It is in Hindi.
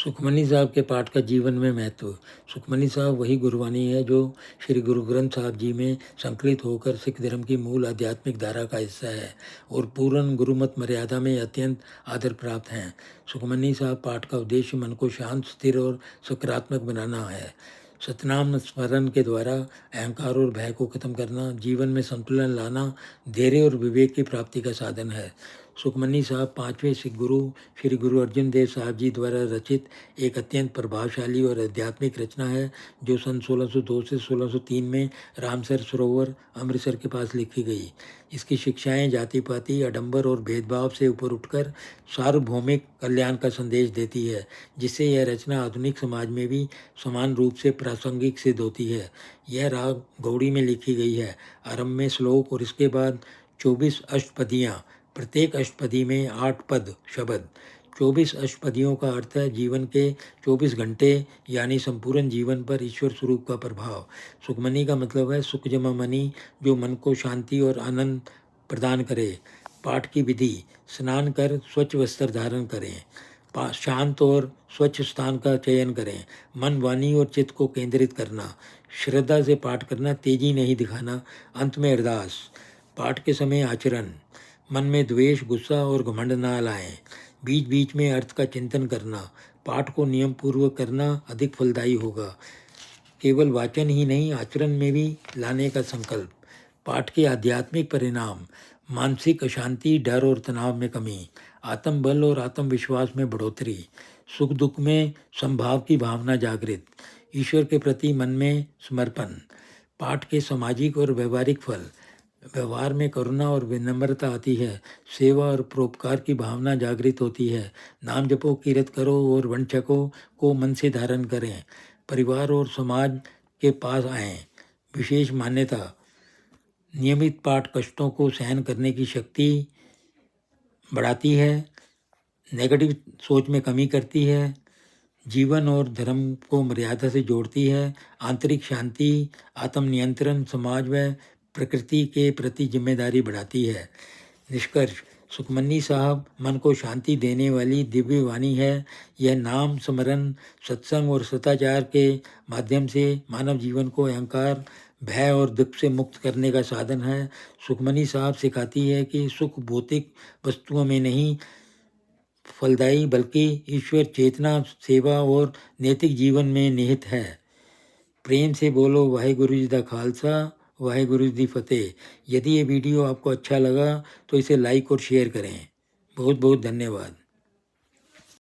सुखमनी साहब के पाठ का जीवन में महत्व। सुखमनी साहब वही गुरबानी है जो श्री गुरु ग्रंथ साहब जी में संकलित होकर सिख धर्म की मूल आध्यात्मिक धारा का हिस्सा है और पूर्ण गुरुमत मर्यादा में अत्यंत आदर प्राप्त हैं। सुखमनी साहब पाठ का उद्देश्य मन को शांत, स्थिर और सकारात्मक बनाना है। सतनाम स्मरण के द्वारा अहंकार और भय को खत्म करना, जीवन में संतुलन लाना, धैर्य और विवेक की प्राप्ति का साधन है। सुखमनी साहब पांचवें सिख गुरु श्री गुरु अर्जन देव साहब जी द्वारा रचित एक अत्यंत प्रभावशाली और आध्यात्मिक रचना है जो सन 1602 से 1603 में रामसर सरोवर अमृतसर के पास लिखी गई। इसकी शिक्षाएं जाति पाति, आडंबर और भेदभाव से ऊपर उठकर सार्वभौमिक कल्याण का संदेश देती है, जिससे यह रचना आधुनिक समाज में भी समान रूप से प्रासंगिक सिद्ध होती है। यह राग गौड़ी में लिखी गई है। आरंभ में श्लोक और इसके बाद 24 अष्टपदियाँ, प्रत्येक अष्टपदी में 8 पद शब्द। 24 अष्टपदियों का अर्थ है जीवन के 24 घंटे यानी संपूर्ण जीवन पर ईश्वर स्वरूप का प्रभाव। सुखमनी का मतलब है सुख जमा मनी, जो मन को शांति और आनंद प्रदान करे। पाठ की विधि: स्नान कर स्वच्छ वस्त्र धारण करें, शांत और स्वच्छ स्थान का चयन करें, मन, वाणी और चित्त को केंद्रित करना, श्रद्धा से पाठ करना, तेजी नहीं दिखाना, अंत में अरदास। पाठ के समय आचरण: मन में द्वेष, गुस्सा और घमंड ना लाएं। बीच बीच में अर्थ का चिंतन करना। पाठ को नियम पूर्वक करना अधिक फलदायी होगा। केवल वाचन ही नहीं, आचरण में भी लाने का संकल्प। पाठ के आध्यात्मिक परिणाम: मानसिक अशांति, डर और तनाव में कमी, आत्मबल और आत्मविश्वास में बढ़ोतरी, सुख दुख में संभाव की भावना जागृत, ईश्वर के प्रति मन में समर्पण। पाठ के सामाजिक और व्यवहारिक फल: व्यवहार में करुणा और विनम्रता आती है, सेवा और परोपकार की भावना जागृत होती है, नाम जपो, कीरत करो और वंशकों को मन से धारण करें, परिवार और समाज के पास आएं। विशेष मान्यता: नियमित पाठ कष्टों को सहन करने की शक्ति बढ़ाती है, नेगेटिव सोच में कमी करती है, जीवन और धर्म को मर्यादा से जोड़ती है, आंतरिक शांति, आत्मनियंत्रण, समाज व प्रकृति के प्रति जिम्मेदारी बढ़ाती है। निष्कर्ष: सुखमनी साहब मन को शांति देने वाली दिव्य वाणी है। यह नाम स्मरण, सत्संग और सदाचार के माध्यम से मानव जीवन को अहंकार, भय और दुख से मुक्त करने का साधन है। सुखमनी साहब सिखाती है कि सुख भौतिक वस्तुओं में नहीं फलदायी बल्कि ईश्वर चेतना, सेवा और नैतिक जीवन में निहित है। प्रेम से बोलो वाहेगुरु जी दा खालसा, वाहेगुरु जी दी फतेह। यदि ये वीडियो आपको अच्छा लगा तो इसे लाइक और शेयर करें। बहुत बहुत धन्यवाद।